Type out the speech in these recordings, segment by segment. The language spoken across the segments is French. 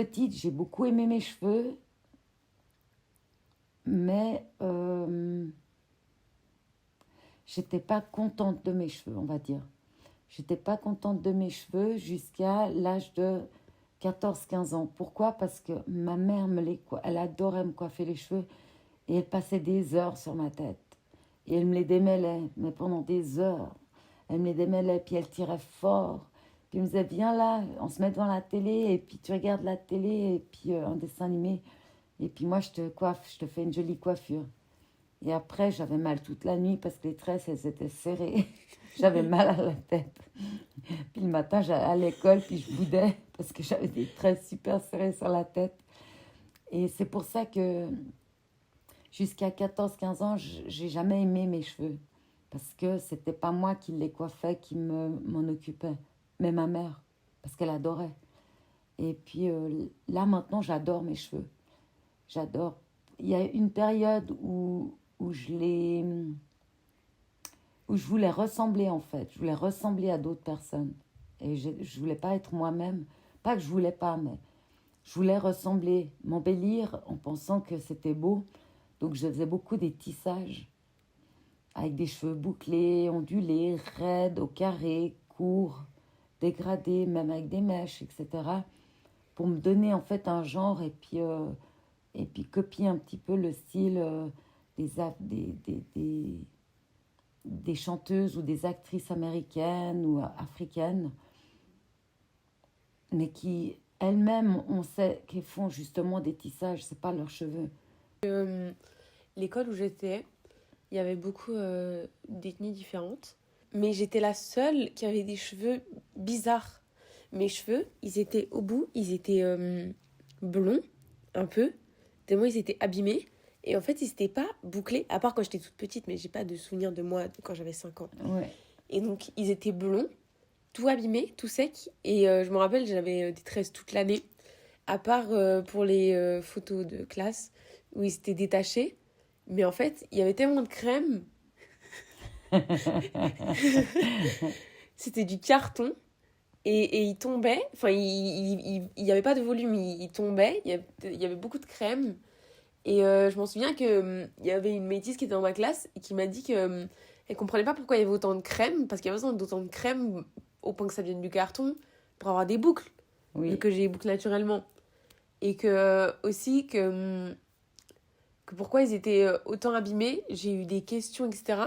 petite, j'ai beaucoup aimé mes cheveux, mais j'étais pas contente de mes cheveux, on va dire. J'étais pas contente de mes cheveux jusqu'à l'âge de 14 15 ans. Pourquoi? Parce que ma mère elle adorait me coiffer les cheveux et elle passait des heures sur ma tête. Et elle me les démêlait, mais pendant des heures. Elle me les démêlait, puis elle tirait fort. Puis elle me disait, viens là, on se met devant la télé, et puis tu regardes la télé, et puis un dessin animé. Et puis moi, je te coiffe, je te fais une jolie coiffure. Et après, j'avais mal toute la nuit parce que les tresses, elles étaient serrées. J'avais mal à la tête. Puis le matin, j'allais à l'école, puis je boudais parce que j'avais des tresses super serrées sur la tête. Et c'est pour ça que jusqu'à 14 15 ans, j'ai jamais aimé mes cheveux. Parce que c'était pas moi qui les coiffais, qui m'en occupais, mais ma mère, parce qu'elle adorait. Et puis là, maintenant, j'adore mes cheveux. J'adore. Il y a une période où où je voulais ressembler, en fait. Je voulais ressembler à d'autres personnes. Et je voulais pas être moi-même. Pas que je voulais pas, mais je voulais ressembler, m'embellir en pensant que c'était beau. Donc je faisais beaucoup des tissages avec des cheveux bouclés, ondulés, raides, au carré, courts, dégradés, même avec des mèches, etc. Pour me donner en fait un genre et puis copier un petit peu le style des chanteuses ou des actrices américaines ou africaines, mais qui elles-mêmes, on sait qu'elles font justement des tissages, c'est pas leurs cheveux. L'école où j'étais, il y avait beaucoup d'ethnies différentes. Mais j'étais la seule qui avait des cheveux bizarres. Mes cheveux, ils étaient au bout, ils étaient blonds, un peu. Tellement ils étaient abîmés. Et en fait, ils n'étaient pas bouclés, à part quand j'étais toute petite, mais j'ai pas de souvenir de moi quand j'avais 5 ans. Ouais. Et donc, ils étaient blonds, tout abîmés, tout secs. Et je me rappelle, j'avais des tresses toute l'année, à part pour les photos de classe, où ils étaient détachés. Mais en fait, il y avait tellement de crème, c'était du carton. Et il tombait, enfin, il y avait pas de volume, il tombait, il y avait beaucoup de crème. Et je m'en souviens il y avait une métisse qui était dans ma classe et qui m'a dit que elle comprenait pas pourquoi il y avait autant de crème, parce qu'il y avait besoin d'autant de crème au point que ça devienne du carton pour avoir des boucles, vu Oui. que j'ai des boucles naturellement. Et que aussi que pourquoi ils étaient autant abîmés, j'ai eu des questions, etc.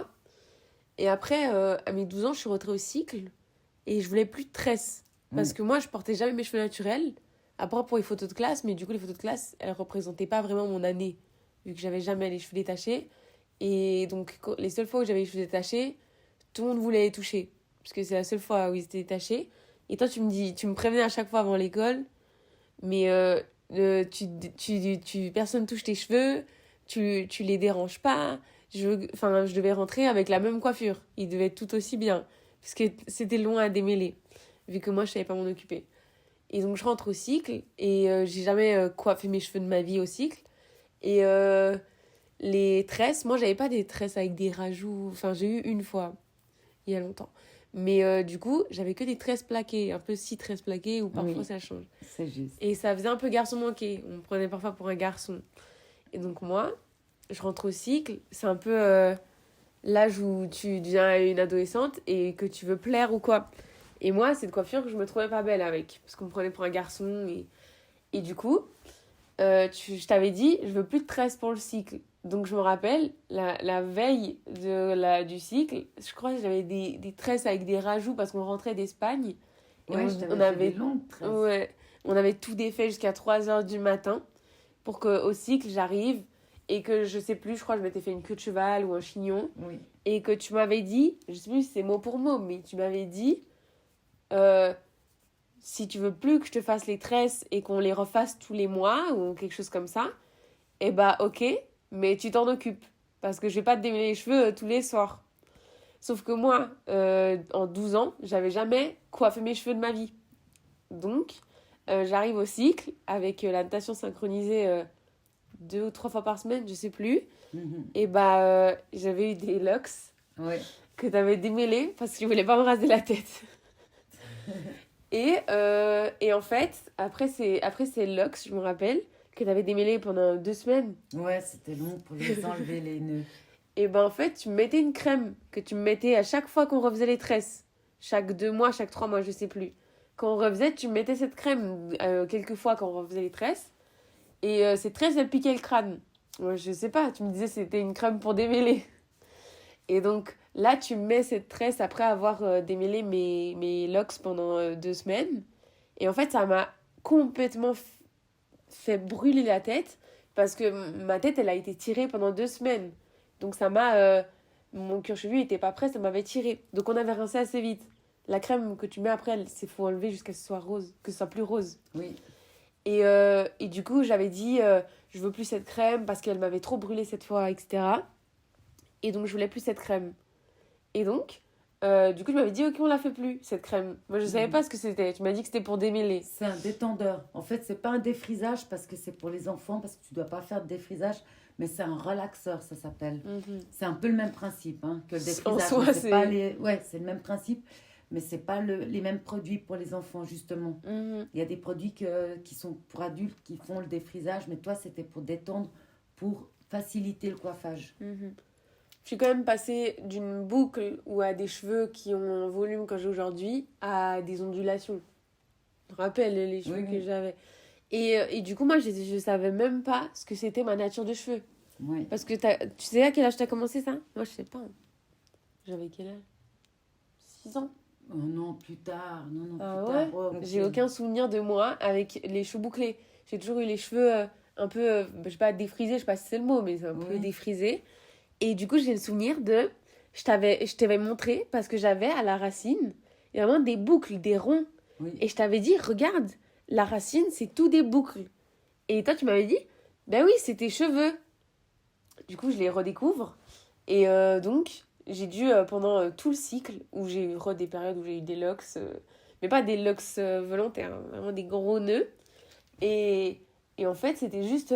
Et après, à mes 12 ans, je suis rentrée au cycle et je voulais plus de tresses. Parce Oui. que moi, je portais jamais mes cheveux naturels, à part pour les photos de classe, mais du coup, les photos de classe, elles représentaient pas vraiment mon année, vu que j'avais jamais les cheveux détachés. Et donc, les seules fois où j'avais les cheveux détachés, tout le monde voulait les toucher. Parce que c'est la seule fois où ils étaient détachés. Et toi, tu me prévenais à chaque fois avant l'école, mais personne touche tes cheveux, tu les déranges pas. Je devais rentrer avec la même coiffure. Ils devaient être tout aussi bien. Parce que c'était loin à démêler, vu que moi, je savais pas m'en occuper. Et donc, je rentre au cycle, et j'ai jamais coiffé mes cheveux de ma vie au cycle. Et les tresses, moi, j'avais pas des tresses avec des rajouts. Enfin, j'ai eu une fois, il y a longtemps. Mais du coup, j'avais que des tresses plaquées, un peu 6 tresses plaquées, ou parfois Oui, ça change. c'est juste. Et ça faisait un peu garçon manqué. On me prenait parfois pour un garçon. Et donc, moi, je rentre au cycle. C'est un peu l'âge où tu deviens une adolescente et que tu veux plaire ou quoi. Et moi, cette coiffure, je me trouvais pas belle avec. Parce qu'on me prenait pour un garçon. Et du coup, je t'avais dit, je veux plus de tresses pour le cycle. Donc, je me rappelle, la veille du cycle, je crois que j'avais des tresses avec des rajouts parce qu'on rentrait d'Espagne. Et Ouais, je t'avais fait des longues tresses. Ouais, on avait tout défait jusqu'à 3 heures du matin pour qu'au cycle, j'arrive et que je sais plus, je crois que je m'étais fait une queue de cheval ou un chignon. Oui. Et que tu m'avais dit, je sais plus si c'est mot pour mot, mais tu m'avais dit, euh, si tu veux plus que je te fasse les tresses et qu'on les refasse tous les mois ou quelque chose comme ça, eh bah ok, mais tu t'en occupes. Parce que je vais pas te démêler les cheveux tous les soirs. Sauf que moi, en 12 ans, j'avais jamais coiffé mes cheveux de ma vie. Donc, j'arrive au cycle avec la natation synchronisée 2 ou 3 fois par semaine, je sais plus. Mhm. Et bah, j'avais eu des locks Ouais. que t'avais démêlés parce que je voulais pas me raser la tête. Et en fait, après c'est Lux, je me rappelle, que t'avais démêlé pendant 2 semaines. Ouais, c'était long pour les enlever, les nœuds. Et ben en fait, tu me mettais une crème que tu me mettais à chaque fois qu'on refaisait les tresses. Chaque 2 mois, chaque 3 mois, je sais plus. Quand on refaisait, tu me mettais cette crème quelques fois quand on refaisait les tresses. Et ces tresses, elles piquaient le crâne. Moi, je sais pas, tu me disais que c'était une crème pour démêler. Et donc là, tu me mets cette tresse après avoir démêlé mes locks pendant 2 semaines. Et en fait, ça m'a complètement fait brûler la tête parce que ma tête, elle a été tirée pendant 2 semaines. Donc ça m'a... mon cuir chevelu n'était pas prêt, ça m'avait tiré. Donc on avait rincé assez vite. La crème que tu mets après, il faut enlever jusqu'à ce que ce soit rose, que ce soit plus rose. Oui. Et du coup, j'avais dit, je veux plus cette crème parce qu'elle m'avait trop brûlé cette fois, etc. Et donc, je voulais plus cette crème. Et donc, du coup, tu m'avais dit, ok, on la fait plus, cette crème. Moi, je savais pas ce que c'était. Tu m'as dit que c'était pour démêler. C'est un détendeur. En fait, c'est pas un défrisage parce que c'est pour les enfants, parce que tu dois pas faire de défrisage, mais c'est un relaxeur, ça s'appelle. C'est un peu le même principe que le défrisage. En soi, mais c'est pas les... Ouais, c'est le même principe, mais c'est pas les mêmes produits pour les enfants, justement. Il y a des produits qui sont pour adultes qui font le défrisage, mais toi, c'était pour détendre, pour faciliter le coiffage. Je suis quand même passée d'une boucle ou à des cheveux qui ont un volume que j'ai aujourd'hui à des ondulations. Je me rappelle les cheveux que j'avais. Et du coup, moi, je savais même pas ce que c'était ma nature de cheveux. Oui. Parce que tu sais à quel âge t'as commencé ça? Moi, je sais pas. J'avais quel âge? 6 ans. Oh non, plus tard. Non, Ah plus ouais? tard. Oh, J'ai aucun souvenir de moi avec les cheveux bouclés. J'ai toujours eu les cheveux un peu, je sais pas, défrisés, je sais pas si c'est le mot, mais c'est un peu défrisés. Et du coup, j'ai le souvenir de... Je t'avais montré, parce que j'avais à la racine, il y a vraiment des boucles, des ronds. Oui. Et je t'avais dit, regarde, la racine, c'est tout des boucles. Et toi, tu m'avais dit, ben oui, c'est tes cheveux. Du coup, je les redécouvre. Et donc, j'ai dû, pendant tout le cycle, où j'ai eu des périodes où j'ai eu des locks, mais pas des locks volontaires, hein, vraiment des gros nœuds. Et en fait, c'était juste...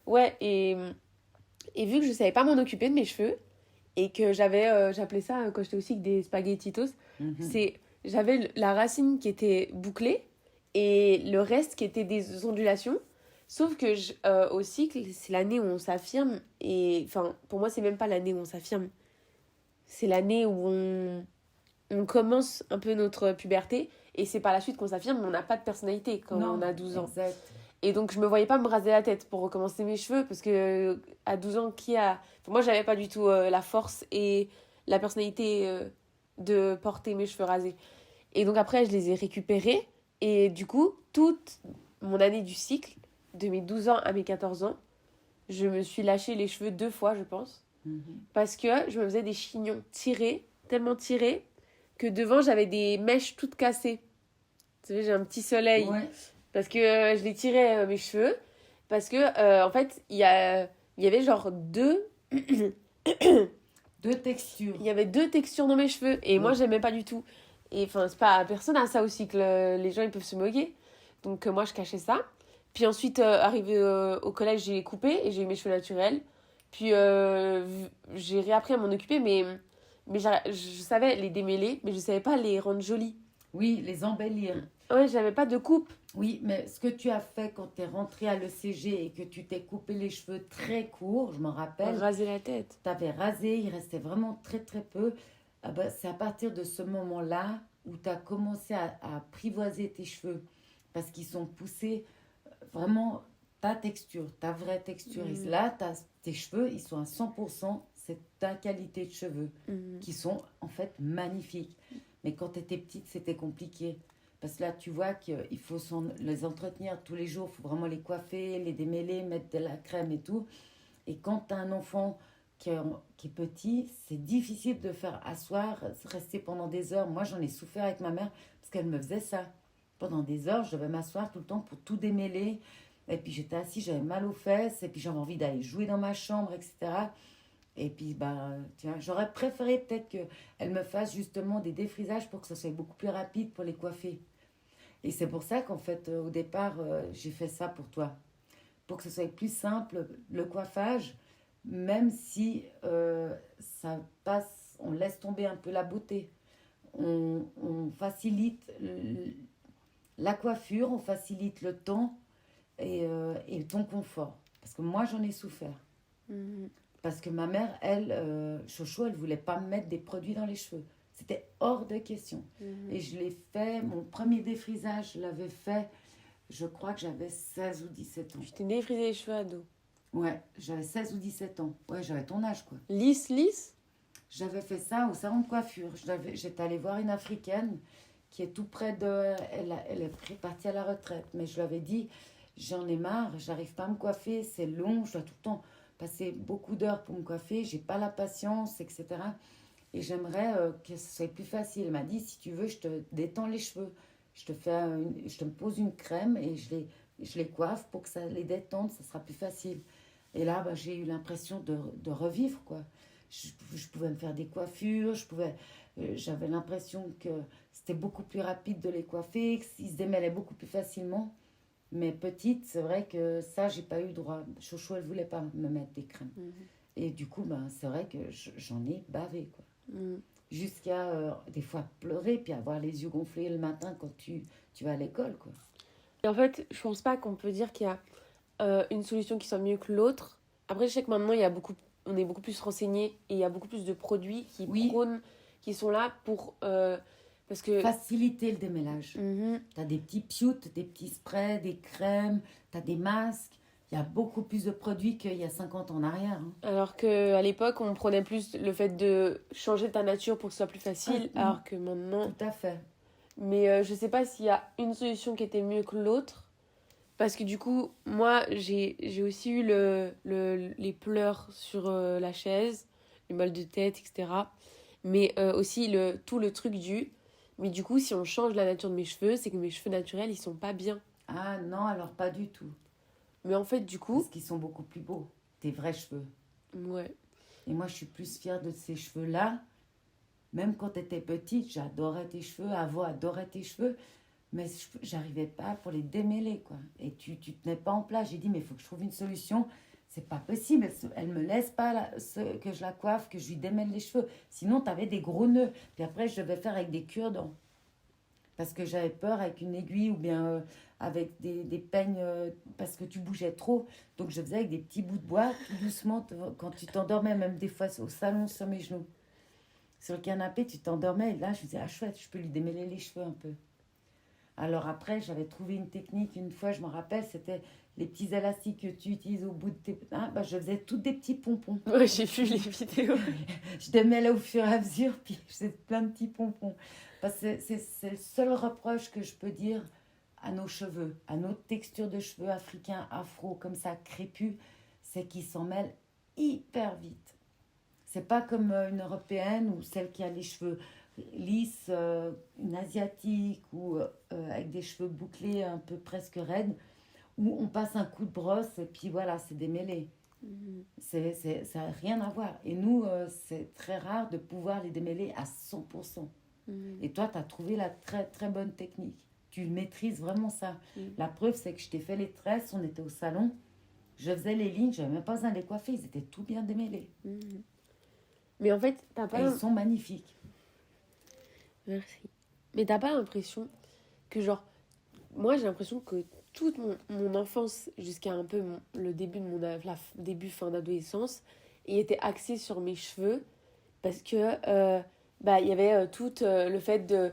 ouais, et vu que je savais pas m'en occuper de mes cheveux, et que j'appelais ça, quand j'étais aussi, des spaghettitos, j'avais la racine qui était bouclée, et le reste qui était des ondulations. Sauf que au cycle, c'est l'année où on s'affirme. Et enfin, pour moi, c'est même pas l'année où on s'affirme. C'est l'année où on commence un peu notre puberté. Et c'est par la suite qu'on s'affirme, mais on n'a pas de personnalité quand on a 12 ans. Exact. Et donc, je me voyais pas me raser la tête pour recommencer mes cheveux. Parce que à 12 ans, moi, j'avais pas du tout la force et la personnalité de porter mes cheveux rasés. Et donc, après, je les ai récupérés. Et du coup, toute mon année du cycle, de mes 12 ans à mes 14 ans, je me suis lâché les cheveux 2 fois, je pense. Parce que je me faisais des chignons tirés, tellement tirés, que devant, j'avais des mèches toutes cassées. Tu sais, j'ai un petit soleil. Ouais. Parce que je les tirais, mes cheveux. Parce que, en fait, il y avait genre deux... Deux textures. Il y avait 2 textures dans mes cheveux. Et moi, j'aimais pas du tout. Et enfin, c'est pas... Personne n'a ça aussi, que les gens, ils peuvent se moquer. Donc, moi, je cachais ça. Puis ensuite, arrivé au collège, j'ai coupé et j'ai eu mes cheveux naturels. Puis j'ai réappris à m'en occuper, mais je savais les démêler, mais je savais pas les rendre jolis. Oui, les embellir. Ouais, j'avais pas de coupe. Oui, mais ce que tu as fait quand tu es rentrée à l'ECG et que tu t'es coupé les cheveux très courts, je m'en rappelle. Raser la tête. Tu avais rasé, il restait vraiment très très peu. Ah ben, c'est à partir de ce moment-là où tu as commencé à apprivoiser tes cheveux parce qu'ils sont poussés vraiment ta texture, ta vraie texture. Et là, tes cheveux, ils sont à 100%, c'est ta qualité de cheveux qui sont en fait magnifiques. Mais quand tu étais petite, c'était compliqué. Parce que là, tu vois qu'il faut les entretenir tous les jours. Il faut vraiment les coiffer, les démêler, mettre de la crème et tout. Et quand tu as un enfant qui est petit, c'est difficile de faire asseoir, rester pendant des heures. Moi, j'en ai souffert avec ma mère parce qu'elle me faisait ça. Pendant des heures, je devais m'asseoir tout le temps pour tout démêler. Et puis j'étais assise, j'avais mal aux fesses. Et puis j'avais envie d'aller jouer dans ma chambre, etc. Et puis, tiens, j'aurais préféré peut-être qu'elle me fasse justement des défrisages pour que ça soit beaucoup plus rapide pour les coiffer. Et c'est pour ça qu'en fait, au départ, j'ai fait ça pour toi. Pour que ce soit plus simple, le coiffage, même si ça passe, on laisse tomber un peu la beauté. On facilite La coiffure, on facilite le temps et ton confort. Parce que moi, j'en ai souffert. Mhm. Parce que ma mère, elle, Chocho, elle voulait pas me mettre des produits dans les cheveux. C'était hors de question. Mhm. Et je l'ai fait, mon premier défrisage, je l'avais fait, je crois que j'avais 16 ou 17 ans. Tu t'es défrisé les cheveux à dos. Ouais, j'avais 16 ou 17 ans. Ouais, j'avais ton âge, quoi. Lisse, lisse? J'avais fait ça au salon de coiffure. J'étais allée voir une Africaine qui est tout près de... Elle est partie à la retraite. Mais je lui avais dit, j'en ai marre, j'arrive pas à me coiffer, c'est long, je dois tout le temps passer beaucoup d'heures pour me coiffer, j'ai pas la patience, etc. Et j'aimerais que ce soit plus facile. Elle m'a dit, si tu veux, je te détends les cheveux. Je te pose une crème et je les coiffe pour que ça les détende, ça sera plus facile. Et là, bah, j'ai eu l'impression de revivre, quoi. Je pouvais me faire des coiffures, j'avais l'impression que c'était beaucoup plus rapide de les coiffer, qu'ils se démêlaient beaucoup plus facilement. Mais petite, c'est vrai que ça, j'ai pas eu le droit. Chocho, elle voulait pas me mettre des crèmes. Mhm. Et du coup, ben, c'est vrai que j'en ai bavé, quoi. Mhm. Jusqu'à des fois pleurer, puis avoir les yeux gonflés le matin quand tu vas à l'école, quoi. Et en fait, je pense pas qu'on peut dire qu'il y a une solution qui soit mieux que l'autre. Après, je sais que maintenant, on est beaucoup plus renseigné et il y a beaucoup plus de produits Oui, qui sont là pour... parce que... faciliter le démêlage. Mhm. T'as des petits pioutes, des petits sprays, des crèmes, t'as des masques. Il y a beaucoup plus de produits qu'il y a 50 ans en arrière, hein. Alors qu'à l'époque, on prenait plus le fait de changer ta nature pour que ce soit plus facile, alors que maintenant... Tout à fait. Mais je sais pas s'il y a une solution qui était mieux que l'autre. Parce que du coup, moi, j'ai aussi eu les pleurs sur la chaise, le mal de tête, etc. Mais aussi tout le truc du... Mais du coup, si on change la nature de mes cheveux, c'est que mes cheveux naturels, ils sont pas bien. Ah non, alors pas du tout. Mais en fait, du coup... Parce qu'ils sont beaucoup plus beaux, tes vrais cheveux. Ouais. Et moi, je suis plus fière de ces cheveux-là. Même quand tu étais petite, j'adorais tes cheveux, Avo adorait tes cheveux. Mais j'arrivais pas pour les démêler, quoi. Et tu tenais pas en place. J'ai dit, mais il faut que je trouve une solution. C'est pas possible. Elle me laisse pas que je la coiffe, que je lui démêle les cheveux. Sinon, tu avais des gros nœuds. Puis après, je devais faire avec des cure-dents. Parce que j'avais peur avec une aiguille ou bien avec des peignes parce que tu bougeais trop. Donc, je faisais avec des petits bouts de bois, tout doucement, quand tu t'endormais, même des fois au salon, sur mes genoux. Sur le canapé, tu t'endormais. Et là, je disais, ah chouette, je peux lui démêler les cheveux un peu. Alors après, j'avais trouvé une technique, une fois, je me rappelle, c'était les petits élastiques que tu utilises au bout de tes... Hein, bah, je faisais toutes des petits pompons. Ouais, j'ai vu les vidéos. Je démêlais au fur et à mesure, puis je faisais plein de petits pompons. Parce que c'est le seul reproche que je peux dire à nos cheveux, à notre texture de cheveux africains, afro, comme ça, crépus, c'est qu'ils s'en mêlent hyper vite. C'est pas comme une européenne ou celle qui a les cheveux lisses, une asiatique ou avec des cheveux bouclés un peu presque raides, où on passe un coup de brosse et puis voilà, c'est démêlé. Mhm. Ça n'a rien à voir. Et nous, c'est très rare de pouvoir les démêler à 100%. Mhm. Et toi, tu as trouvé la très très bonne technique. Tu maîtrises vraiment ça. Mhm. La preuve, c'est que je t'ai fait les tresses, on était au salon, je faisais les lignes, je n'avais même pas besoin de les coiffer, ils étaient tout bien démêlés. Mhm. Mais en fait, t'as Et pas... ils sont magnifiques. Merci. Mais t'as pas l'impression que genre... Moi, j'ai l'impression que toute mon enfance, jusqu'à un peu le début de début, fin d'adolescence, il était axé sur mes cheveux parce que bah, il y avait tout le fait de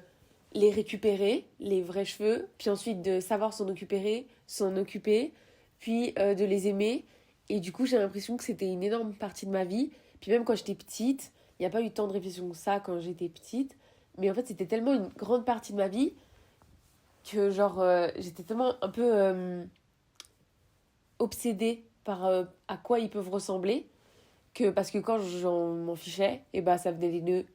les récupérer, les vrais cheveux, puis ensuite de savoir s'en occuper, puis de les aimer. Et du coup, j'ai l'impression que c'était une énorme partie de ma vie. Puis même quand j'étais petite, il n'y a pas eu tant de réflexion que ça quand j'étais petite. Mais en fait, c'était tellement une grande partie de ma vie que genre j'étais tellement un peu obsédée par à quoi ils peuvent ressembler que parce que quand j'en m'en fichais et bah ça venait des nœuds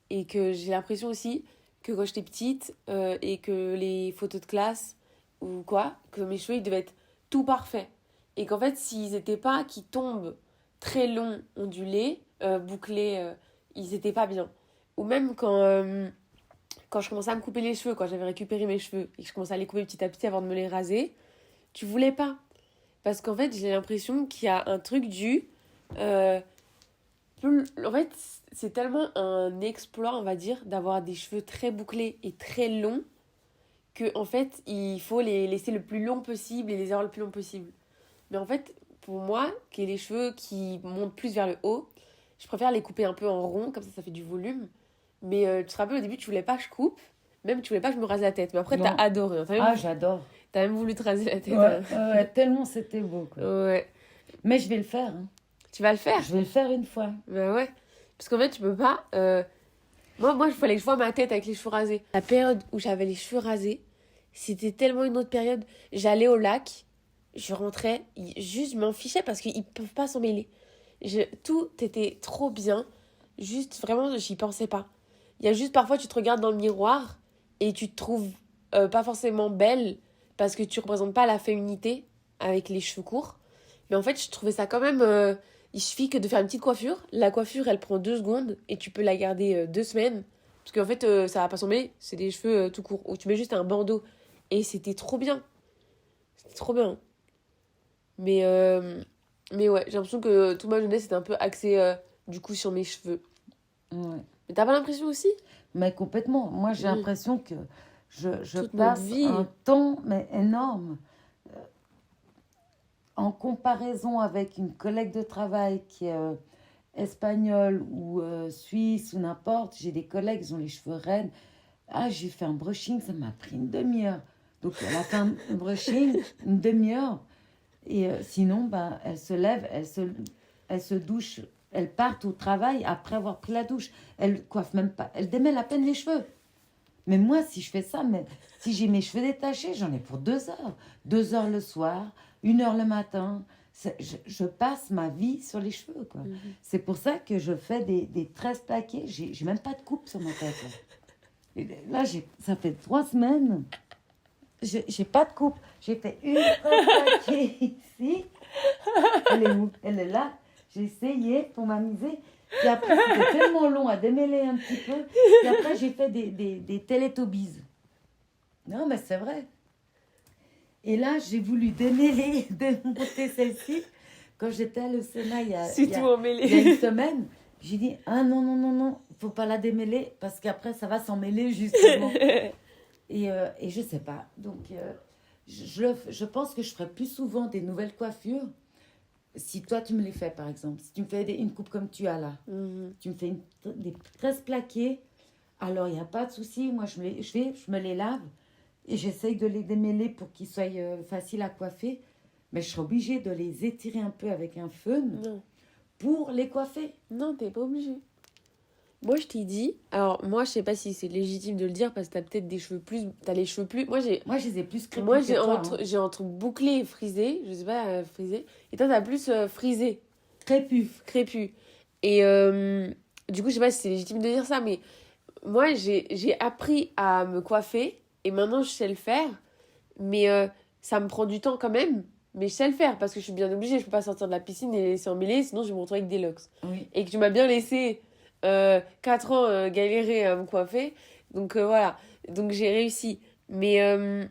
et que j'ai l'impression aussi que quand j'étais petite et que les photos de classe ou quoi que mes cheveux ils devaient être tout parfaits et qu'en fait s'ils étaient pas qui tombent très longs ondulés bouclés ils étaient pas bien ou même quand je commençais à me couper les cheveux, quand j'avais récupéré mes cheveux et que je commençais à les couper petit à petit avant de me les raser, tu voulais pas. Parce qu'en fait, j'ai l'impression qu'il y a un truc euh, en fait, c'est tellement un exploit, on va dire, d'avoir des cheveux très bouclés et très longs que en fait, il faut les laisser le plus long possible et les avoir le plus long possible. Mais en fait, pour moi, qui ai les cheveux qui montent plus vers le haut, je préfère les couper un peu en rond, comme ça fait du volume. Mais tu te rappelles, au début, tu voulais pas que je coupe, même tu voulais pas que je me rase la tête. Mais après, t'as Non. adoré. Hein. Ah, j'adore. T'as même voulu te raser la tête. Ouais, Hein. ouais, tellement c'était beau, quoi. Ouais. Mais je vais le faire, hein. Tu vas le faire? Je vais le faire une fois. Bah ouais. Parce qu'en fait, tu peux pas. Moi, il fallait que je vois ma tête avec les cheveux rasés. La période où j'avais les cheveux rasés, c'était tellement une autre période. J'allais au lac, je rentrais, juste je m'en fichais parce qu'ils peuvent pas s'en mêler. Tout était trop bien. Juste, vraiment, j'y pensais pas. Il y a juste parfois, tu te regardes dans le miroir et tu te trouves pas forcément belle parce que tu représentes pas la féminité avec les cheveux courts. Mais en fait, je trouvais ça quand même. Il suffit que de faire une petite coiffure. La coiffure, elle prend 2 secondes et tu peux la garder 2 semaines. Parce qu'en fait, ça va pas s'en mêler. C'est des cheveux tout courts. Ou tu mets juste un bandeau. Et c'était trop bien. C'était trop bien. Mais ouais, j'ai l'impression que toute ma jeunesse était un peu axée du coup sur mes cheveux. Ouais. Mais t'as pas l'impression aussi? Mais complètement. Moi, j'ai Oui. l'impression que je Toute notre passe vie. un temps mais énorme. En comparaison avec une collègue de travail qui est espagnole ou suisse ou n'importe, j'ai des collègues, ils ont les cheveux raides. Ah, j'ai fait un brushing, ça m'a pris une demi-heure. Donc, elle a fait un brushing, une demi-heure. Et sinon, ben, elle se lève, elle se douche, elle part au travail après avoir pris la douche. Elle coiffe même pas, elle démêle à peine les cheveux. Mais moi, si je fais ça, mais si j'ai mes cheveux détachés, j'en ai pour 2 heures. 2 heures le soir, 1 heure le matin. Je passe ma vie sur les cheveux, quoi. C'est pour ça que je fais des tresses plaquées. J'ai même pas de coupe sur ma tête. Là, et là ça fait 3 semaines. J'ai pas de coupe. J'ai fait une tresse plaquée ici. Elle est où? Elle est là. J'ai essayé pour m'amuser. Puis après, c'était tellement long à démêler un petit peu. Puis après, j'ai fait des Teletubbies. Non, mais c'est vrai. Et là, j'ai voulu démêler, démonter celle-ci. Quand j'étais à l'ESSENA C'est tout emmêlé. il y a une semaine, j'ai dit, ah non, non, non, non, faut pas la démêler parce qu'après, ça va s'en mêler justement. Et je sais pas. Donc, je pense que je ferai plus souvent des nouvelles coiffures. Si toi, tu me les fais, par exemple. Si tu me fais une coupe comme tu as là. Tu me fais des tresses plaquées. Alors, il n'y a pas de souci. Moi, je me les lave. Et j'essaye de les démêler pour qu'ils soient faciles à coiffer. Mais je serai obligée de les étirer un peu avec un fun Non. pour les coiffer. Non, t'es pas obligé. Moi, je t'ai dit... Alors, moi, je sais pas si c'est légitime de le dire parce que t'as peut-être des cheveux plus... T'as les cheveux plus... Moi, je les ai plus crépus Moi, que toi. j'ai entre bouclé et frisé. Je sais pas, frisé. Et toi, t'as plus frisé. Crépus. Crépus. Et du coup, je sais pas si c'est légitime de dire ça, mais moi, j'ai appris à me coiffer et maintenant, je sais le faire. Mais ça me prend du temps quand même. Mais je sais le faire parce que je suis bien obligée. Je peux pas sortir de la piscine et les laisser emmêler, sinon je vais me retrouver avec des locks. Oui. Et que tu m'as bien laissé 4 ans galérer à me coiffer. Donc voilà. Donc j'ai réussi. Mais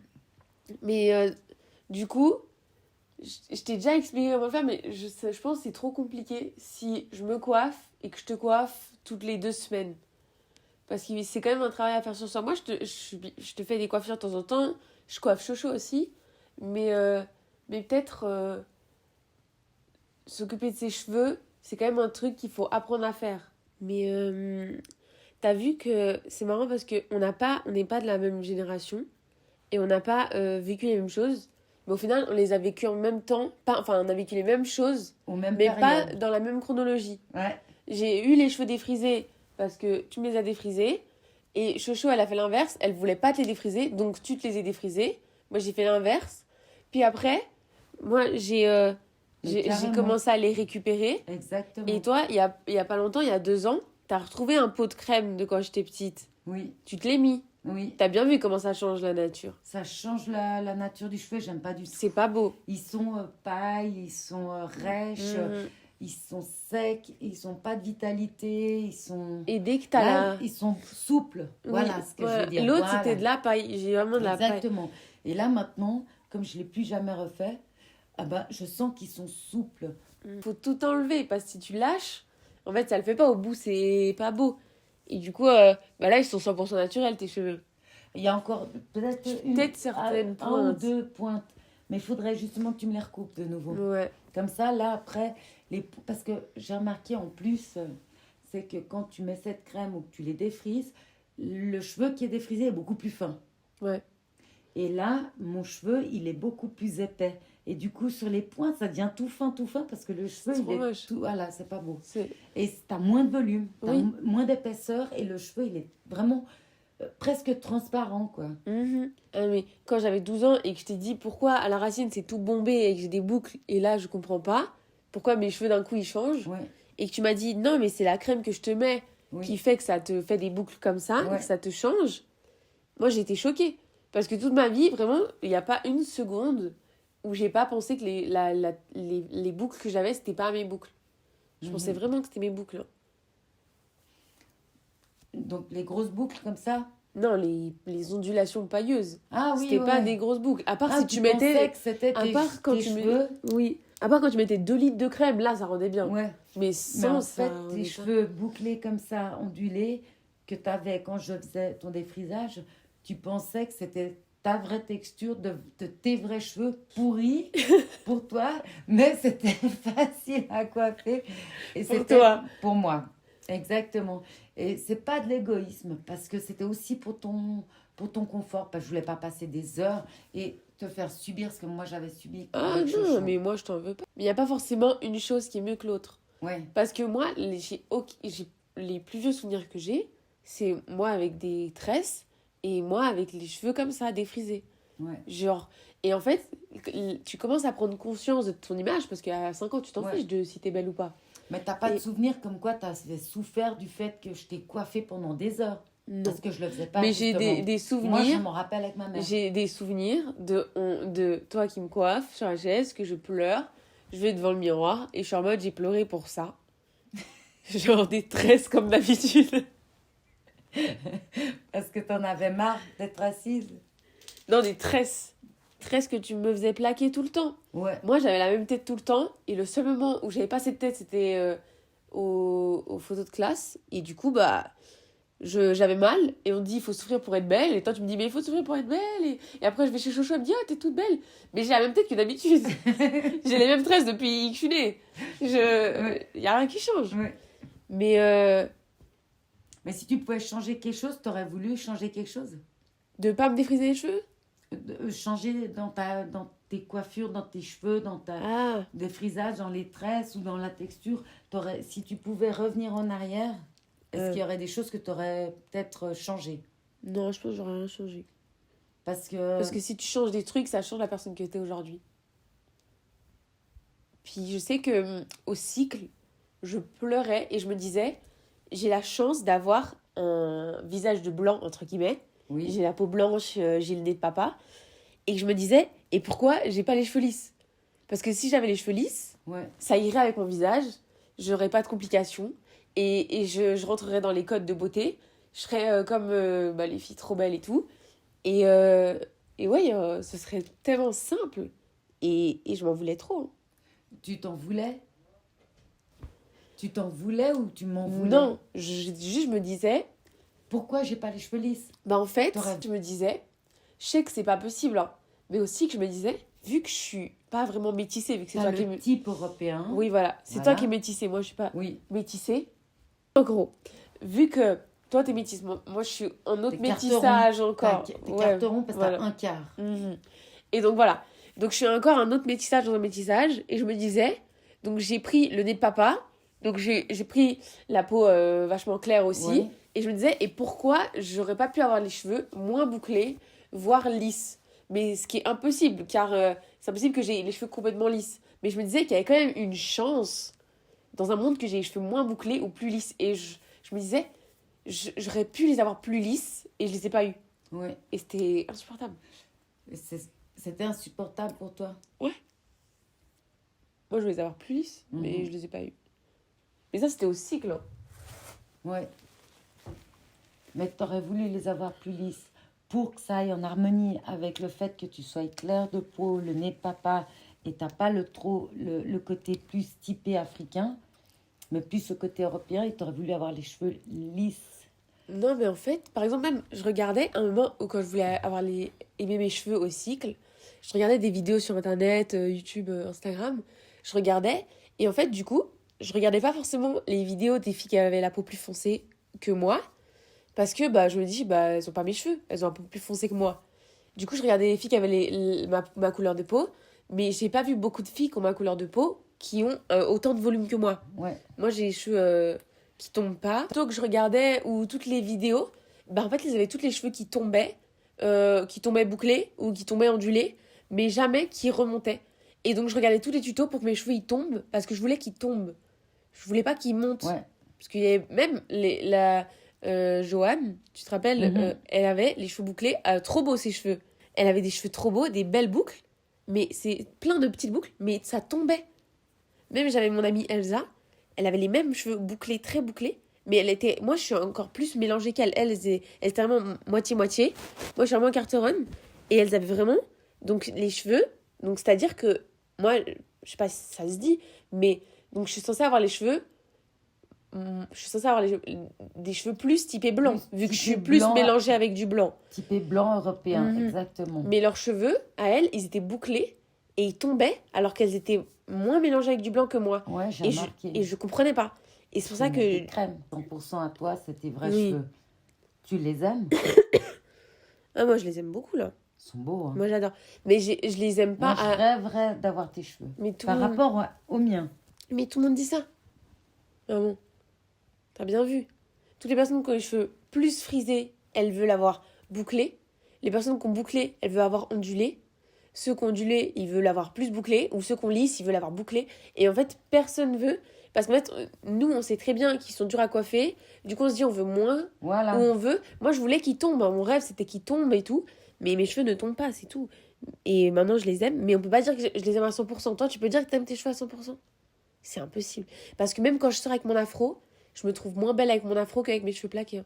du coup, je t'ai déjà expliqué comment le faire, mais je pense que c'est trop compliqué si je me coiffe et que je te coiffe toutes les 2 semaines. Parce que c'est quand même un travail à faire sur soi. Moi, je te fais des coiffures de temps en temps. Je coiffe Chocho aussi. Mais peut-être s'occuper de ses cheveux, c'est quand même un truc qu'il faut apprendre à faire. Mais t'as vu que c'est marrant parce qu'on n'est pas de la même génération et on n'a pas vécu les mêmes choses. Mais au final, on les a vécues en même temps. Enfin, on a vécu les mêmes choses, Mais période. Pas dans la même chronologie. Ouais. J'ai eu les cheveux défrisés parce que tu me les as défrisés. Et Chocho, elle a fait l'inverse. Elle voulait pas te les défriser, donc tu te les as défrisés. Moi, j'ai fait l'inverse. Puis après, moi, j'ai commencé à les récupérer. Exactement. Et toi, il y a pas longtemps, il y a 2 ans, t'as retrouvé un pot de crème de quand j'étais petite. Oui. Tu te l'es mis. Oui. T'as bien vu comment ça change la nature. Ça change la nature du cheveu, j'aime pas du tout. C'est pas beau. Ils sont pailles, ils sont rêches, ils sont secs, ils sont pas de vitalité, ils sont... Et dès que t'as là... Ils sont souples, voilà ce que je veux dire. L'autre, c'était de la paille, j'ai vraiment de la paille. Exactement. Et là, maintenant, comme je l'ai plus jamais refait, ah ben, je sens qu'ils sont souples. Faut tout enlever, parce que si tu lâches, en fait, ça le fait pas. Au bout, c'est pas beau. Et du coup, là, ils sont 100% naturels, tes cheveux. Il y a encore peut-être certaines un ou pointes. deux pointes. Mais il faudrait justement que tu me les recoupes de nouveau. Ouais. Comme ça, là, après, parce que j'ai remarqué en plus, c'est que quand tu mets cette crème ou que tu les défrises, le cheveu qui est défrisé est beaucoup plus fin. Ouais. Et là, mon cheveu, il est beaucoup plus épais. Et du coup, sur les points, ça devient tout fin, parce que le cheveu, C'est il trop est moche. tout... Voilà, c'est pas beau. C'est... Et t'as moins de volume, t'as Oui. moins d'épaisseur, et le cheveu, il est vraiment presque transparent, quoi. Mhm. Ah, mais quand j'avais 12 ans et que je t'ai dit pourquoi à la racine c'est tout bombé et que j'ai des boucles, et là je comprends pas pourquoi mes cheveux d'un coup ils changent, Ouais, et que tu m'as dit non, mais c'est la crème que je te mets qui oui, fait que ça te fait des boucles comme ça, Ouais. que ça te change. Moi j'ai été choquée. Parce que toute ma vie, vraiment, il n'y a pas une seconde où j'ai pas pensé que les boucles que j'avais, c'était pas mes boucles. Je pensais vraiment que c'était mes boucles, hein. Donc, les grosses boucles comme ça. Non, les ondulations pailleuses. Ah oui, C'était pas ouais. des grosses boucles. À part Ah, si tu mettais. pensais que c'était À part quand tes tu cheveux. Oui. À part quand tu mettais 2 litres de crème, là, ça rendait bien. Ouais. Mais Mais sans en ça. fait, rendait tes pas. cheveux bouclés comme ça, ondulés, que tu avais quand je faisais ton défrisage, tu pensais que c'était ta vraie texture de tes vrais cheveux pourris pour toi, mais c'était facile à coiffer. Et Pour c'était toi. pour moi. Exactement. Et c'est pas de l'égoïsme, parce que c'était aussi pour ton confort, parce que je voulais pas passer des heures et te faire subir ce que moi j'avais subi Ah avec non, Chouchou. mais moi, je t'en veux pas. Mais il n'y a pas forcément une chose qui est mieux que l'autre. Ouais, Parce que moi, les plus vieux souvenirs que j'ai, c'est moi avec des tresses et moi avec les cheveux comme ça, défrisés. ouais. Genre, et en fait, tu commences à prendre conscience de ton image parce qu'à 5 ans, tu t'en Ouais. fiches de si t'es belle ou pas. Mais t'as pas de Et- souvenir comme quoi t'as souffert du fait que je t'ai coiffé pendant des heures. Non. Parce que je le faisais pas, Mais j'ai justement. des Moi, je souvenirs. m'en rappelle avec ma mère. J'ai des souvenirs de toi qui me coiffe sur la chaise, que je pleure. Je vais devant le miroir et je suis en mode j'ai pleuré pour ça. Genre des tresses comme d'habitude. Parce que t'en avais marre d'être assise. Non, des tresses. Tresses que tu me faisais plaquer tout le temps. Ouais. Moi, j'avais la même tête tout le temps. Et le seul moment où j'avais pas cette tête, c'était aux photos de classe. Et du coup, bah, j'avais mal. Et on me dit, il faut souffrir pour être belle. Et toi, tu me dis, mais il faut souffrir pour être belle. Et après, je vais chez Chocho, elle me dit, ah, t'es toute belle. Mais j'ai la même tête que d'habitude. J'ai les mêmes tresses depuis que je suis née. Ouais. Y a rien qui change. Ouais. Mais Mais si tu pouvais changer quelque chose, t'aurais voulu changer quelque chose? de pas me défriser les cheveux. Changer dans tes coiffures, dans tes cheveux, dans ta Ah, défrisage, dans les tresses ou dans la texture. Si tu pouvais revenir en arrière, est-ce qu'il y aurait des choses que t'aurais peut-être changées? non, je pense que j'aurais rien changé. Parce que... Parce que si tu changes des trucs, ça change la personne que t'es aujourd'hui. Puis je sais que au cycle, je pleurais et je me disais, j'ai la chance d'avoir un visage de blanc, entre guillemets. Oui. J'ai la peau blanche, j'ai le nez de papa. Et que je me disais, et pourquoi j'ai pas les cheveux lisses? Parce que si j'avais les cheveux lisses, Ouais. ça irait avec mon visage, j'aurais pas de complications. Et je rentrerais dans les codes de beauté. Je serais comme les filles trop belles et tout. Et ouais, ce serait tellement simple. Et je m'en voulais trop, hein. Tu t'en voulais? Tu t'en voulais ou tu m'en voulais? Non, je me disais, Pourquoi j'ai pas les cheveux lisses? bah en fait, T'aurais- je me disais, je sais que c'est pas possible, hein, mais aussi que je me disais, vu que je suis pas vraiment métissée, vu que c'est T'as toi qui le me... type européen. Oui, voilà, c'est Voilà. toi qui es métissée, moi je suis pas Oui. métissée. En gros, vu que toi t'es métisse, moi je suis en autre T'es métissage carteron. encore. T'es Ouais, carteron parce que voilà. t'as un quart. Mhm. Et donc voilà. Donc je suis encore un autre métissage dans un métissage. Et je me disais, donc j'ai pris le nez de papa. Donc j'ai pris la peau vachement claire aussi. Ouais. Et je me disais, et pourquoi j'aurais pas pu avoir les cheveux moins bouclés, voire lisses? Mais ce qui est impossible, car c'est impossible que j'ai les cheveux complètement lisses. Mais je me disais qu'il y avait quand même une chance dans un monde que j'ai les cheveux moins bouclés ou plus lisses. Et je me disais, j'aurais pu les avoir plus lisses et je les ai pas eu. Ouais. Et c'était insupportable. C'était insupportable pour toi. Moi, je voulais les avoir plus lisses, mais Mhm. je les ai pas eu. Mais ça, c'était au cycle, hein. Ouais. Mais t'aurais voulu les avoir plus lisses pour que ça aille en harmonie avec le fait que tu sois clair de peau, le nez de papa, et t'as pas le côté plus typé africain, mais plus ce côté européen, et t'aurais voulu avoir les cheveux lisses. Non, mais en fait, par exemple, même, je regardais un moment où quand je voulais aimer mes cheveux au cycle, je regardais des vidéos sur Internet, YouTube, Instagram. Je regardais, et en fait, du coup, je regardais pas forcément les vidéos des filles qui avaient la peau plus foncée que moi, parce que bah, je me dis, bah, elles ont pas mes cheveux, elles ont un peu plus foncé que moi. Du coup, je regardais les filles qui avaient ma couleur de peau, mais j'ai pas vu beaucoup de filles qui ont ma couleur de peau qui ont autant de volume que moi. Ouais. Moi, j'ai les cheveux qui tombent pas. Plutôt que je regardais ou toutes les vidéos, bah en fait, ils avaient tous les cheveux qui tombaient bouclés ou qui tombaient ondulés, mais jamais qui remontaient. Et donc, je regardais tous les tutos pour que mes cheveux ils tombent, parce que je voulais qu'ils tombent. Je voulais pas qu'ils montent. Ouais. Parce qu'il y avait même Joanne, tu te rappelles, elle avait les cheveux bouclés, trop beaux ses cheveux. Elle avait des cheveux trop beaux, des belles boucles, mais c'est plein de petites boucles, mais ça tombait. Même j'avais mon amie Elsa, elle avait les mêmes cheveux bouclés, très bouclés, mais elle était. Moi, je suis encore plus mélangée qu'elle. Elle était vraiment moitié-moitié. Moi, je suis vraiment carteronne. Et elles avaient vraiment. Donc, les cheveux. Donc, c'est-à-dire que. Moi, je sais pas si ça se dit, mais. Donc, je suis censée avoir les cheveux. Je suis censée avoir des cheveux plus typés blancs, vu que je suis plus blanc, mélangée avec du blanc. Typé blanc européen, exactement. Mais leurs cheveux, à elles, ils étaient bouclés et ils tombaient alors qu'elles étaient moins mélangées avec du blanc que moi. Ouais, j'ai remarqué. Et je comprenais pas. Et c'est pour ça que... Des crèmes, 100% à toi, c'est tes vrais cheveux. Tu les aimes? Ah, moi, je les aime beaucoup, là. Ils sont beaux, hein. Moi, j'adore. Mais je les aime pas... Moi, je rêverais d'avoir tes cheveux. Mais tout par rapport aux miens. Mais tout le monde dit ça. Ah bon. T'as bien vu. Toutes les personnes qui ont les cheveux plus frisés, elles veulent avoir bouclé. Les personnes qui ont bouclé, elles veulent avoir ondulé. Ceux qui ont ondulé, ils veulent avoir plus bouclé. Ou ceux qui ont lisse, ils veulent avoir bouclé. Et en fait, personne veut. Parce qu'en fait, nous, on sait très bien qu'ils sont durs à coiffer. Du coup, on se dit, on veut moins. Voilà. Ou on veut. Moi, je voulais qu'ils tombent. Mon rêve, c'était qu'ils tombent et tout. Mais mes cheveux ne tombent pas, c'est tout. Et maintenant, je les aime. Mais on peut pas dire que je les aime à 100%. Toi, tu peux dire que t'aimes tes cheveux à 100%? C'est impossible. Parce que même quand je sors avec mon afro, je me trouve moins belle avec mon afro qu'avec mes cheveux plaqués. Hein.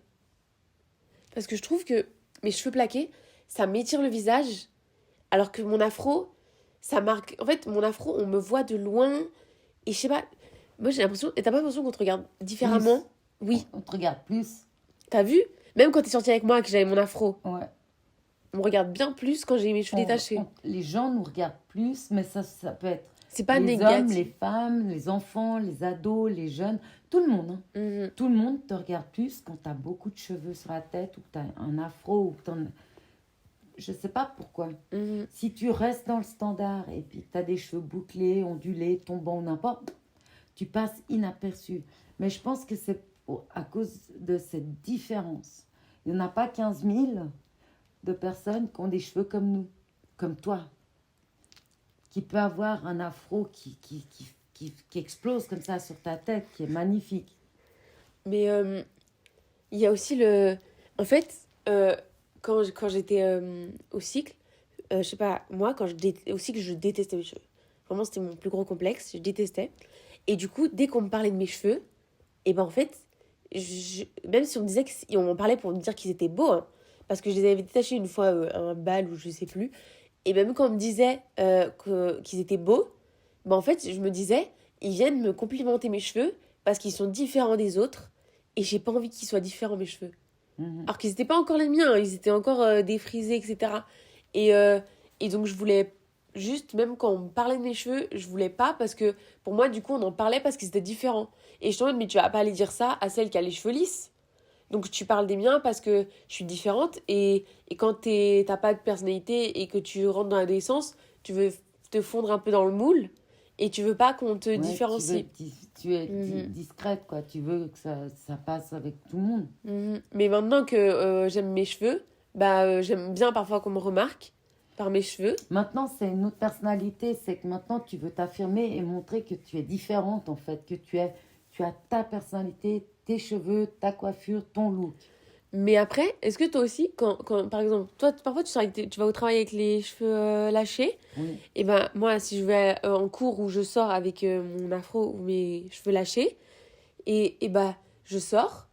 Parce que je trouve que mes cheveux plaqués, ça m'étire le visage. Alors que mon afro, ça marque... En fait, mon afro, on me voit de loin. Et je sais pas... Moi, j'ai l'impression... Et t'as pas l'impression qu'on te regarde différemment? Plus. Oui. On te regarde plus. T'as vu? Même quand t'es sortie avec moi et que j'avais mon afro. Ouais. On me regarde bien plus quand j'ai mes cheveux détachés. Les gens nous regardent plus, mais ça peut être... C'est pas les négatif. hommes, les femmes, les enfants, les ados, les jeunes, tout le monde. Hein. Tout le monde te regarde plus quand tu as beaucoup de cheveux sur la tête ou que tu as un afro ou que je sais pas pourquoi. Si tu restes dans le standard et puis tu as des cheveux bouclés, ondulés, tombants ou n'importe, tu passes inaperçu. Mais je pense que c'est à cause de cette différence. Il n'y en a pas 15 000 de personnes qui ont des cheveux comme nous, comme toi. Qui peut avoir un afro qui explose comme ça sur ta tête, qui est magnifique. Mais il y a aussi le... En fait, quand j'étais au cycle, je sais pas, moi, au cycle, je détestais mes cheveux. Vraiment, c'était mon plus gros complexe, je détestais. Et du coup, dès qu'on me parlait de mes cheveux, et ben en fait, même si on me disait on m'en parlait pour me dire qu'ils étaient beaux, hein, parce que je les avais détachés une fois à un bal ou je sais plus. Et même quand on me disait qu'ils étaient beaux, en fait, je me disais, ils viennent me complimenter mes cheveux parce qu'ils sont différents des autres et j'ai pas envie qu'ils soient différents, mes cheveux. Alors qu'ils n'étaient pas encore les miens, ils étaient encore défrisés, etc. Et donc, je voulais juste, même quand on me parlait de mes cheveux, je voulais pas parce que pour moi, du coup, on en parlait parce qu'ils étaient différents. Et je te demande, mais tu vas pas aller dire ça à celle qui a les cheveux lisses. Donc tu parles des miens parce que je suis différente et quand t'as pas de personnalité et que tu rentres dans l'adolescence, tu veux te fondre un peu dans le moule et tu veux pas qu'on te différencie. Tu es discrète, quoi. Tu veux que ça passe avec tout le monde. Mais maintenant que j'aime mes cheveux, j'aime bien parfois qu'on me remarque par mes cheveux. Maintenant, c'est une autre personnalité. C'est que maintenant, tu veux t'affirmer et montrer que tu es différente, en fait. Que tu as ta personnalité, tes cheveux, ta coiffure, ton look. Mais après, est-ce que toi aussi, quand par exemple, toi, parfois tu vas au travail avec les cheveux lâchés, oui. Et moi, si je vais en cours où je sors avec mon afro ou mes cheveux lâchés, et je sors,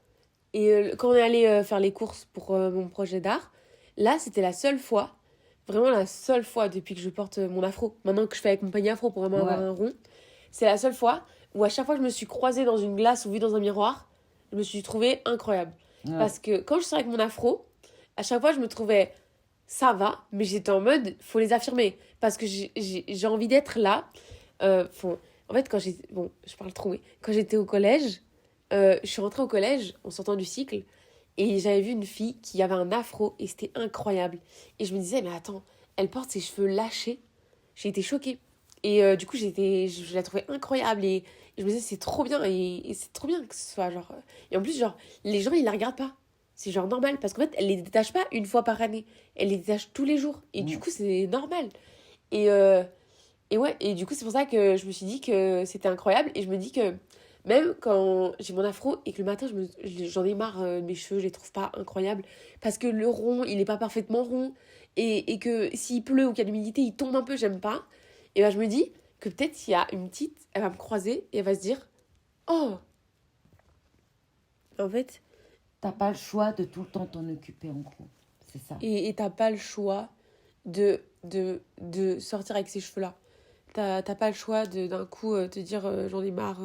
et quand on est allé faire les courses pour mon projet d'art, là, c'était la seule fois, vraiment la seule fois depuis que je porte mon afro, maintenant que je fais avec mon panier afro pour vraiment avoir un rond, c'est la seule fois où à chaque fois que je me suis croisée dans une glace ou vue dans un miroir, je me suis trouvée incroyable. Ouais. Parce que quand je sors avec mon afro, à chaque fois, je me trouvais ça va, mais j'étais en mode, faut les affirmer. Parce que j'ai envie d'être là. En fait, quand j'étais. Bon, je parle trop, mais quand j'étais au collège, je suis rentrée au collège en sortant du cycle. Et j'avais vu une fille qui avait un afro et c'était incroyable. Et je me disais, mais attends, elle porte ses cheveux lâchés. J'ai été choquée. Et du coup, je la trouvais incroyable. Et je me disais, c'est trop bien. Et c'est trop bien que ce soit genre. Et en plus, genre, les gens, ils la regardent pas. C'est genre normal. Parce qu'en fait, elle les détache pas une fois par année. Elle les détache tous les jours. Et du Ouais. coup, c'est normal. Et ouais, et du coup, c'est pour ça que je me suis dit que c'était incroyable. Et je me dis que même quand j'ai mon afro et que le matin, j'en ai marre de mes cheveux, je les trouve pas incroyables. Parce que le rond, il est pas parfaitement rond. Et que s'il pleut ou qu'il y a de l'humidité, il tombe un peu, j'aime pas. Et ben, je me dis que peut-être s'il y a une petite, elle va me croiser et elle va se dire, oh, en fait, T'as pas le choix de tout le temps t'en occuper, en gros. C'est ça. et t'as pas le choix de sortir avec ces cheveux-là. T'as pas le choix de d'un coup te dire j'en ai marre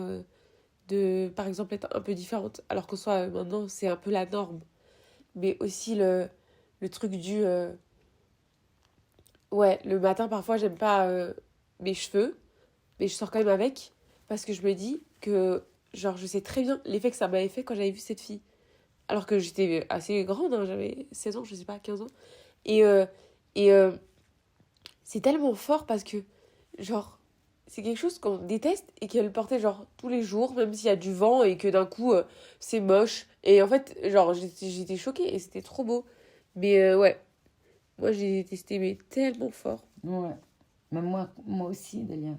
de, par exemple, être un peu différente. Alors qu'en soi, maintenant, c'est un peu la norme. Mais aussi le truc du... ouais, le matin, parfois, j'aime pas mes cheveux, mais je sors quand même avec. Parce que je me dis que, genre, je sais très bien l'effet que ça m'avait fait quand j'avais vu cette fille. Alors que j'étais assez grande, hein, j'avais 16 ans, je sais pas, 15 ans. Et, euh, et c'est tellement fort parce que, genre, c'est quelque chose qu'on déteste et qu'elle portait, genre, tous les jours, même s'il y a du vent et que d'un coup, c'est moche. Et en fait, genre, j'étais choquée et c'était trop beau. Mais ouais, moi, j'ai détesté, mais tellement fort. Ouais. Mais moi aussi, Delia.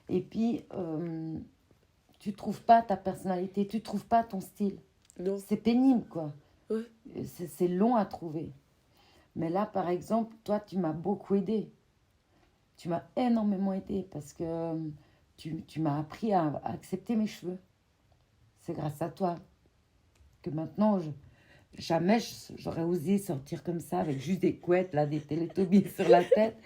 Et puis, tu trouves pas ta personnalité, tu trouves pas ton style. Non. C'est pénible, quoi. Ouais. C'est long à trouver. Mais là, par exemple, toi, tu m'as beaucoup aidé. Tu m'as énormément aidé parce que tu m'as appris à accepter mes cheveux. C'est grâce à toi que maintenant, jamais j'aurais osé sortir comme ça avec juste des couettes, là, des télétobbies sur la tête.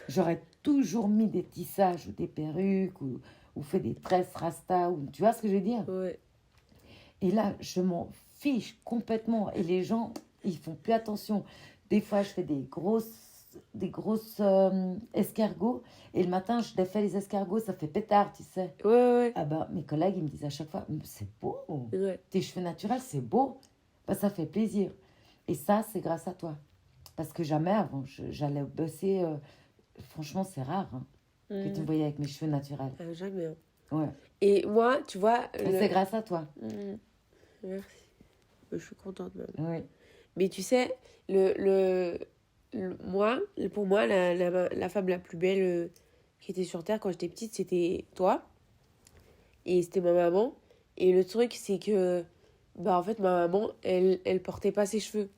J'aurais toujours mis des tissages ou des perruques ou fait des tresses rasta. Ou, tu vois ce que je veux dire? Ouais. Et là, je m'en fiche complètement. Et les gens, ils font plus attention. Des fois, je fais des grosses escargots. Et le matin, je défais les escargots, ça fait pétard, tu sais. Ouais, ouais, Ah ben, mes collègues, ils me disent à chaque fois, c'est beau. ouais. Tes cheveux naturels, c'est beau. Ben, ça fait plaisir. Et ça, c'est grâce à toi. Parce que jamais avant, j'allais bosser. Franchement, c'est rare hein, que tu me Mm. voyais avec mes cheveux naturels. Jamais. Hein. Ouais. Et moi, tu vois... Et c'est grâce à toi. Mm. Merci. Je suis contente même. Oui. Mais tu sais, moi, pour moi, la femme la plus belle qui était sur Terre quand j'étais petite, c'était toi. Et c'était ma maman. Et le truc, c'est que, bah, en fait, ma maman, elle portait pas ses cheveux.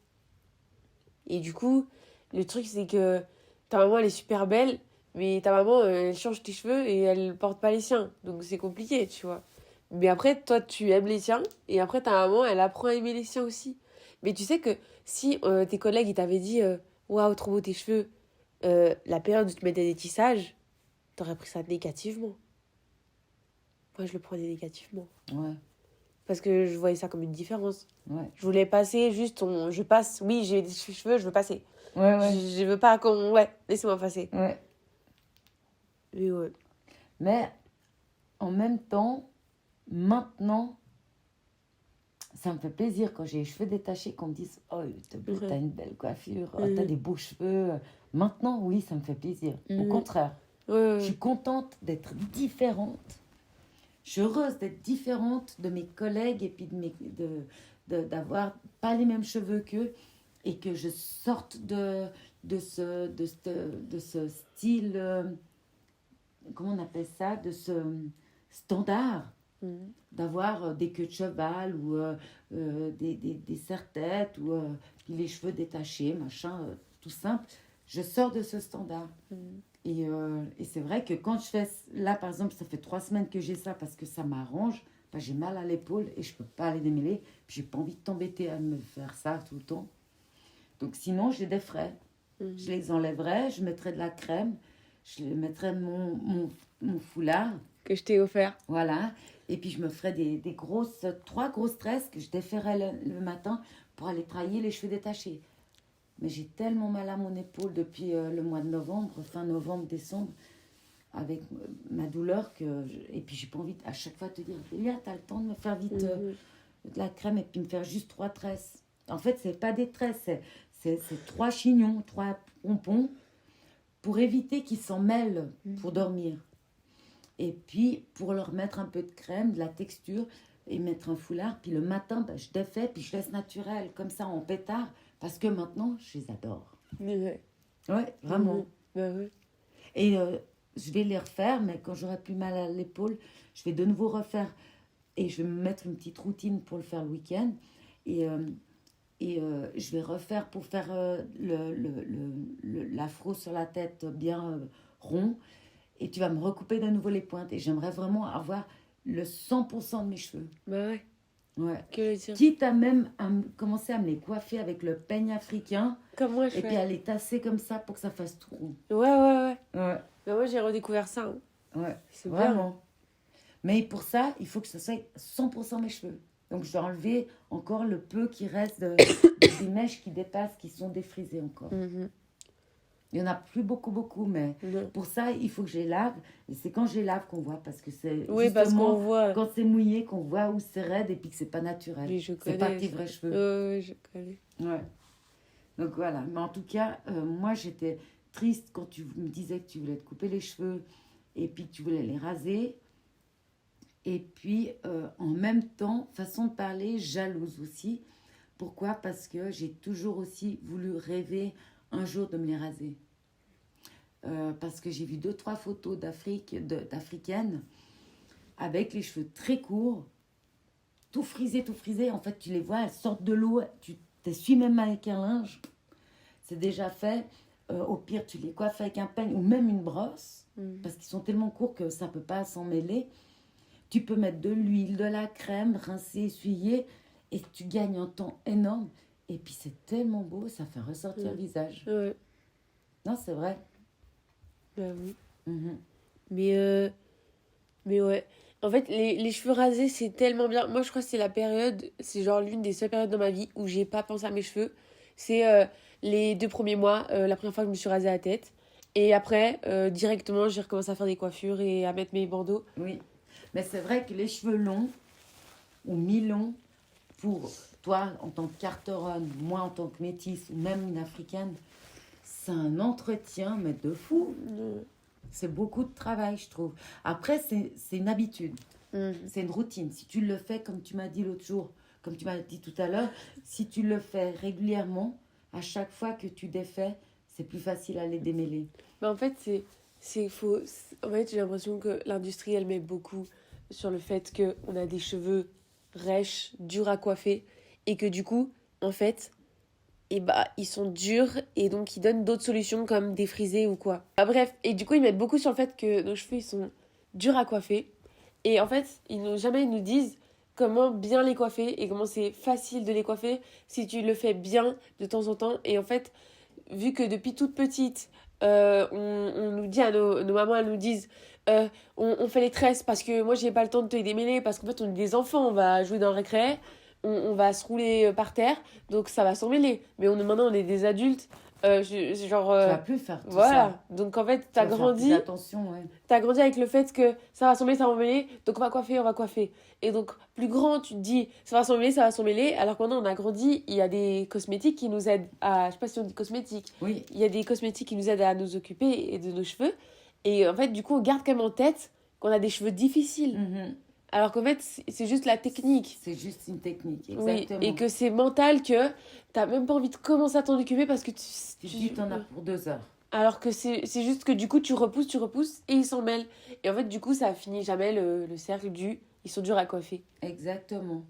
Et du coup, le truc, c'est que ta maman, elle est super belle, mais ta maman, elle change tes cheveux et elle porte pas les siens. Donc c'est compliqué, tu vois. Mais après, toi, tu aimes les siens. Et après, ta maman, elle apprend à aimer les siens aussi. Mais tu sais que si tes collègues, ils t'avaient dit waouh, trop beau tes cheveux, la période où tu mettais des tissages, t'aurais pris ça négativement. Moi, je le prenais négativement. Ouais. Parce que je voyais ça comme une différence. Ouais. Je voulais passer juste, je passe, oui, j'ai des cheveux, je veux passer. Ouais, ouais. Je veux pas qu'on. Ouais, laissez-moi passer. Ouais. Mais ouais. Mais en même temps, maintenant, ça me fait plaisir quand j'ai les cheveux détachés qu'on me dise oh, t'as une belle coiffure, oh, t'as des beaux cheveux. Maintenant, oui, ça me fait plaisir. Au contraire, Ouais, je suis contente d'être différente. Je suis heureuse d'être différente de mes collègues et puis d'avoir pas les mêmes cheveux qu'eux et que je sorte de ce style, comment on appelle ça, de ce standard d'avoir des queues de cheval ou des serre-têtes ou puis les cheveux détachés, machin, tout simple. Je sors de ce standard. Et c'est vrai que quand je fais... Là, par exemple, ça fait 3 semaines que j'ai ça parce que ça m'arrange. Ben, j'ai mal à l'épaule et je peux pas les démêler. Puis j'ai pas envie de t'embêter à me faire ça tout le temps. Donc sinon, je les déferais. Je les enlèverais, je mettrais de la crème, je mettrais mon foulard. que je t'ai offert. Voilà. Et puis je me ferais des grosses, 3 grosses tresses que je déferais le matin pour aller travailler les cheveux détachés. Mais j'ai tellement mal à mon épaule depuis le mois de novembre, fin novembre, décembre, avec ma douleur et puis j'ai pas envie à chaque fois te dire, Léa, t'as le temps de me faire vite de la crème et puis me faire juste 3 tresses. En fait, c'est pas des tresses, c'est 3 chignons, 3 pompons pour éviter qu'ils s'en mêlent pour dormir. Et puis, pour leur mettre un peu de crème, de la texture, et mettre un foulard. Puis le matin, je défais, puis je laisse naturel, comme ça, en pétard. Parce que maintenant, je les adore. Ouais. Ouais, vraiment. Bah ouais. Et je vais les refaire, mais quand j'aurai plus mal à l'épaule, je vais de nouveau refaire. Et je vais me mettre une petite routine pour le faire le week-end. Et je vais refaire pour faire l'afro sur la tête bien rond. Et tu vas me recouper de nouveau les pointes. Et j'aimerais vraiment avoir le 100% de mes cheveux. Bah ouais. Ouais. Que le dire. Quitte à même commencer à me les coiffer avec le peigne africain. Comme moi, je Et fais. puis à les tasser comme ça pour que ça fasse tout rond. Ouais. Ouais. Bah moi, j'ai redécouvert ça. Hein. Ouais. C'est Vraiment. Mais pour ça, il faut que ce soit 100% mes cheveux. Donc je dois enlever encore le peu qui reste des mèches qui dépassent, qui sont défrisées encore. Mhm. Il n'y en a plus beaucoup, mais Non. pour ça, il faut que je les lave. Et c'est quand je les lave qu'on voit, parce que c'est Oui, parce qu'on justement voit. quand c'est mouillé qu'on voit où c'est raide et puis que c'est pas naturel. Oui, je C'est connais. pas tes vrais cheveux. Ouais, je connais. Ouais. Donc voilà. Mais en tout cas, moi, j'étais triste quand tu me disais que tu voulais te couper les cheveux et puis que tu voulais les raser. Et puis, en même temps, façon de parler, jalouse aussi. Pourquoi ? Parce que j'ai toujours aussi voulu rêver un jour de me les raser. Parce que j'ai vu 2-3 photos d'Africaines avec les cheveux très courts, tout frisé. En fait, tu les vois, elles sortent de l'eau, tu t'essuies même avec un linge. C'est déjà fait. Au pire, tu les coiffes avec un peigne ou même une brosse, parce qu'ils sont tellement courts que ça ne peut pas s'en mêler. Tu peux mettre de l'huile, de la crème, rincer, essuyer, et tu gagnes un temps énorme. Et puis c'est tellement beau, ça fait ressortir le visage. Ouais. Non, c'est vrai. Bah oui. Mhm. Mais ouais. En fait, les cheveux rasés, c'est tellement bien. Moi, je crois que c'est genre l'une des seules périodes dans ma vie où j'ai pas pensé à mes cheveux. C'est les 2 premiers mois, la première fois que je me suis rasé la tête. Et après, directement, j'ai recommencé à faire des coiffures et à mettre mes bandeaux. Oui, mais c'est vrai que les cheveux longs ou mi-longs, pour toi en tant que carteronne, moi en tant que métisse ou même une africaine, c'est un entretien, mais de fou. C'est beaucoup de travail, je trouve. Après, c'est une habitude, c'est une routine. Si tu le fais, comme tu m'as dit l'autre jour, comme tu m'as dit tout à l'heure, si tu le fais régulièrement, à chaque fois que tu défais, c'est plus facile à les démêler. Mais en fait, c'est faux. En fait, j'ai l'impression que l'industrie, elle met beaucoup sur le fait qu'on a des cheveux rêches, durs à coiffer, et que du coup, en fait, ils sont durs, et donc ils donnent d'autres solutions comme défriser ou quoi. Bah, bref, et du coup, ils mettent beaucoup sur le fait que nos cheveux, ils sont durs à coiffer. Et en fait, ils nous disent comment bien les coiffer et comment c'est facile de les coiffer si tu le fais bien de temps en temps. Et en fait, vu que depuis toute petite, on nous dit à nos mamans, elles nous disent on fait les tresses parce que moi j'ai pas le temps de te les démêler parce qu'en fait on est des enfants, on va jouer dans le récré, on va se rouler par terre, donc ça va s'en mêler. Mais maintenant on est des adultes, genre... Tu vas plus faire tout voilà, ça. donc en fait Tu vas faire plus attention, ouais. t'as grandi avec le fait que ça va s'en mêler, ça va s'en mêler, donc on va coiffer. Et donc, plus grand, tu te dis, ça va s'en mêler, alors que maintenant on a grandi, il y a des cosmétiques qui nous aident à... Je sais pas si on dit cosmétiques. Oui. Il y a des cosmétiques qui nous aident à nous occuper et de nos cheveux. Et en fait, du coup, on garde quand même en tête qu'on a des cheveux difficiles. Mhm. Alors qu'en fait, c'est juste la technique. C'est juste une technique, Oui, exactement. et que c'est mental, que t'as même pas envie de commencer à t'en occuper parce que Tu dis t'en as pour 2 heures. alors que c'est juste que du coup, tu repousses et ils s'en mêlent. Et en fait, du coup, ça finit jamais le cercle du... Ils sont durs à coiffer. Exactement.